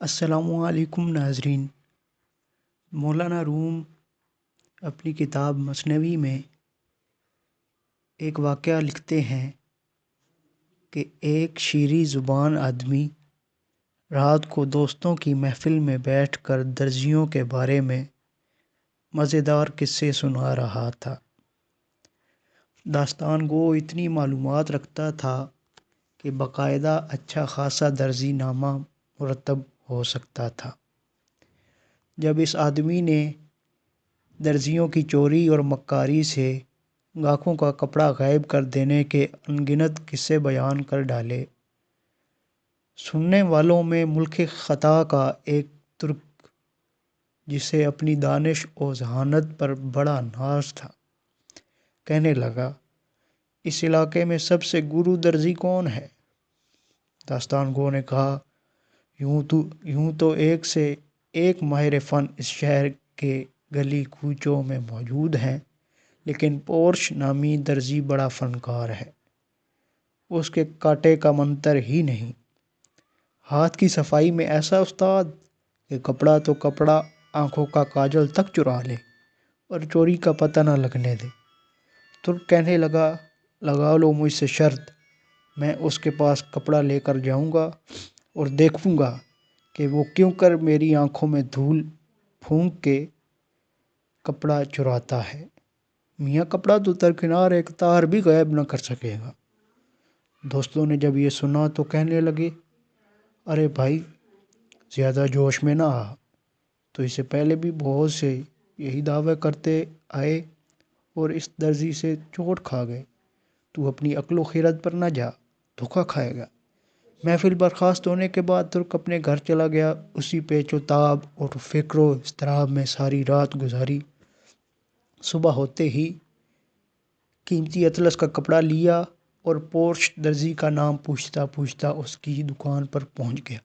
السلام علیکم ناظرین۔ مولانا روم اپنی کتاب مثنوی میں ایک واقعہ لکھتے ہیں کہ ایک شیریں زبان آدمی رات کو دوستوں کی محفل میں بیٹھ کر درزیوں کے بارے میں مزیدار قصے سنا رہا تھا۔ داستان گو اتنی معلومات رکھتا تھا کہ باقاعدہ اچھا خاصا درزی نامہ مرتب ہو سکتا تھا۔ جب اس آدمی نے درزیوں کی چوری اور مکاری سے گاہکوں کا کپڑا غائب کر دینے کے انگنت قصے بیان کر ڈالے، سننے والوں میں ملک خطا کا ایک ترک جسے اپنی دانش و ذہانت پر بڑا ناز تھا، کہنے لگا، اس علاقے میں سب سے گرو درزی کون ہے؟ داستان گو نے کہا، یوں تو ایک سے ایک ماہر فن اس شہر کے گلی کوچوں میں موجود ہیں، لیکن پورش نامی درزی بڑا فنکار ہے، اس کے کاٹے کا منتر ہی نہیں۔ ہاتھ کی صفائی میں ایسا استاد کہ کپڑا تو کپڑا، آنکھوں کا کاجل تک چرا لے اور چوری کا پتہ نہ لگنے دے۔ ترک کہنے لگا، لگا لو مجھ سے شرط، میں اس کے پاس کپڑا لے کر جاؤں گا اور دیکھوں گا کہ وہ کیوں کر میری آنکھوں میں دھول پھونک کے کپڑا چراتا ہے۔ میاں کپڑا تو درکنار ایک تار بھی غائب نہ کر سکے گا۔ دوستوں نے جب یہ سنا تو کہنے لگے، ارے بھائی زیادہ جوش میں نہ آ، تو اس سے پہلے بھی بہت سے یہی دعوے کرتے آئے اور اس درزی سے چوٹ کھا گئے، تو اپنی عقل و خیرت پر نہ جا، دھوکہ کھائے گا۔ محفل برخاست ہونے کے بعد ترک اپنے گھر چلا گیا۔ اسی پیچ و تاب اور فکر و اضطراب میں ساری رات گزاری۔ صبح ہوتے ہی قیمتی اطلس کا کپڑا لیا اور پورش درزی کا نام پوچھتا پوچھتا اس کی دکان پر پہنچ گیا۔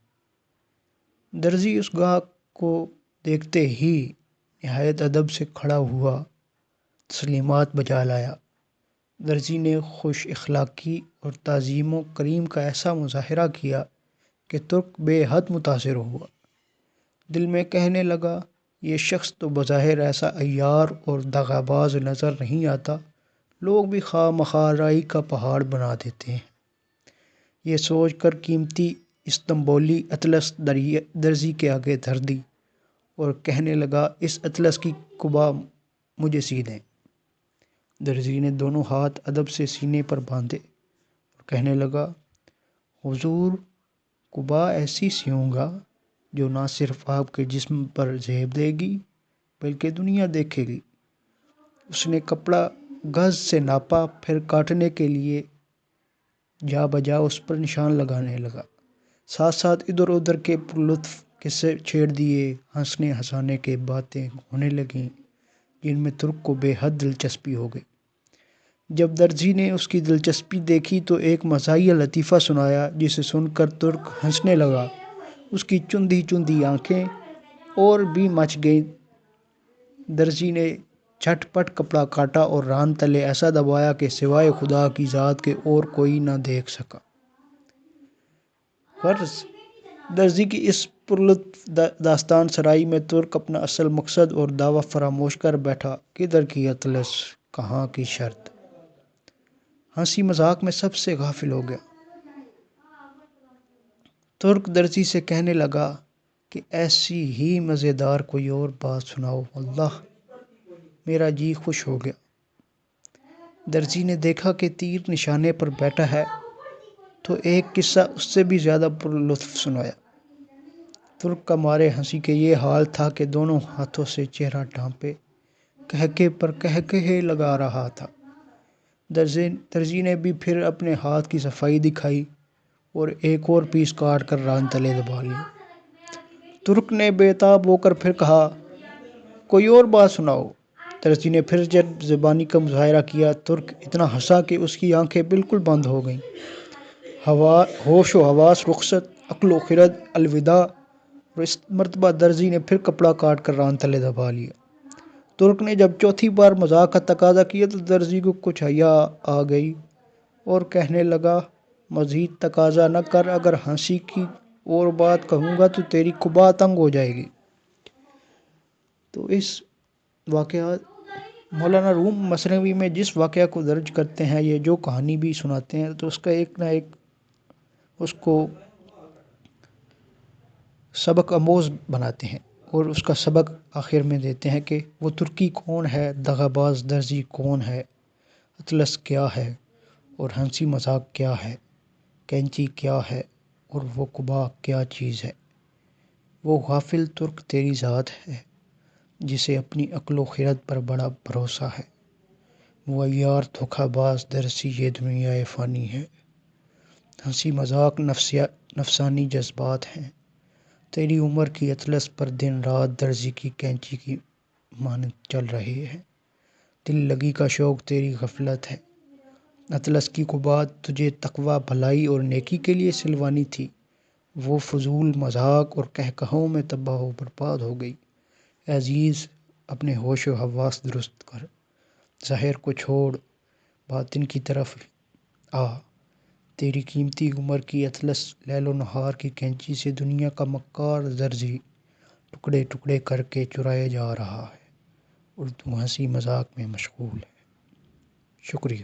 درزی اس گاہک کو دیکھتے ہی نہایت ادب سے کھڑا ہوا، تسلیمات بجا لایا۔ درزی نے خوش اخلاقی اور تعظیم و کریم کا ایسا مظاہرہ کیا کہ ترک بے حد متاثر ہوا۔ دل میں کہنے لگا، یہ شخص تو بظاہر ایسا عیار اور دغاباز نظر نہیں آتا، لوگ بھی خواہ مخواہ رائی کا پہاڑ بنا دیتے ہیں۔ یہ سوچ کر قیمتی استنبولی اطلس درزی کے آگے دھر دی اور کہنے لگا، اس اطلس کی قبا مجھے سی دیں۔ درزی نے دونوں ہاتھ ادب سے سینے پر باندھے اور کہنے لگا، حضور قبا ایسی سیوں گا جو نہ صرف آپ کے جسم پر زیب دے گی بلکہ دنیا دیکھے گی۔ اس نے کپڑا گز سے ناپا، پھر کاٹنے کے لیے جا بجا اس پر نشان لگانے لگا۔ ساتھ ساتھ ادھر ادھر کے پرلطف قصے چھیڑ دیے، ہنسنے ہنسانے کے باتیں ہونے لگیں جن میں ترک کو بے حد دلچسپی ہو گئی۔ جب درزی نے اس کی دلچسپی دیکھی تو ایک مزاحیہ لطیفہ سنایا، جسے سن کر ترک ہنسنے لگا۔ اس کی چندی چندی آنکھیں اور بھی مچ گئیں۔ درزی نے جھٹ پٹ کپڑا کاٹا اور ران تلے ایسا دبایا کہ سوائے خدا کی ذات کے اور کوئی نہ دیکھ سکا۔ غرض درزی کی اس پرلطف داستان سرائی میں ترک اپنا اصل مقصد اور دعویٰ فراموش کر بیٹھا، کدھر کی اطلس، کہاں کی شرط۔ ہنسی مذاق میں سب سے غافل ہو گیا۔ ترک درزی سے کہنے لگا کہ ایسی ہی مزیدار کوئی اور بات سناؤ، واللہ میرا جی خوش ہو گیا۔ درزی نے دیکھا کہ تیر نشانے پر بیٹھا ہے تو ایک قصہ اس سے بھی زیادہ پرلطف سنایا۔ ترک کا مارے ہنسی کے یہ حال تھا کہ دونوں ہاتھوں سے چہرہ ڈھانپے کہکے پر کہکہے لگا رہا تھا۔ درزی نے بھی پھر اپنے ہاتھ کی صفائی دکھائی اور ایک اور پیس کاٹ کر ران تلے دبا لیا۔ ترک نے بے تاب ہو کر پھر کہا، کوئی اور بات سناؤ۔ درزی نے پھر زبانی کا مظاہرہ کیا۔ ترک اتنا ہنسا کہ اس کی آنکھیں بالکل بند ہو گئیں۔ ہوش و حواس رخصت، عقل و خرد الوداع، اور اس مرتبہ درزی نے پھر کپڑا کاٹ کر ران تلے دبا لیا۔ ترک نے جب چوتھی بار مذاق کا تقاضا کیا تو درزی کو کچھ حیا آ گئی اور کہنے لگا، مزید تقاضا نہ کر، اگر ہنسی کی اور بات کہوں گا تو تیری قبا تنگ ہو جائے گی۔ تو اس واقعات مولانا روم مثنوی میں جس واقعہ کو درج کرتے ہیں، یہ جو کہانی بھی سناتے ہیں، تو اس کا ایک نہ ایک اس کو سبق آموز بناتے ہیں، اور اس کا سبق آخر میں دیتے ہیں کہ وہ ترکی کون ہے، دغا باز درزی کون ہے، اطلس کیا ہے، اور ہنسی مذاق کیا ہے، کینچی کیا ہے، اور وہ قبا کیا چیز ہے۔ وہ غافل ترک تیری ذات ہے جسے اپنی عقل و خرد پر بڑا بھروسہ ہے۔ وہ عیار دھوکہ باز درسی یہ دنیا فانی ہے۔ ہنسی مذاق نفسانی جذبات ہیں۔ تیری عمر کی اطلس پر دن رات درزی کی کینچی کی مانند چل رہے ہیں۔ دل لگی کا شوق تیری غفلت ہے۔ اطلس کی قبا تجھے تقویٰ، بھلائی اور نیکی کے لیے سلوانی تھی، وہ فضول مذاق اور کہکہوں میں تباہ و برباد ہو گئی۔ اے عزیز، اپنے ہوش و حواس درست کر، ظاہر کو چھوڑ، باطن کی طرف آ۔ تیری قیمتی عمر کی اطلس لیل و نہار کی کینچی سے دنیا کا مکار درزی ٹکڑے ٹکڑے کر کے چرائے جا رہا ہے، اور تو ہنسی مذاق میں مشغول ہے۔ شکریہ۔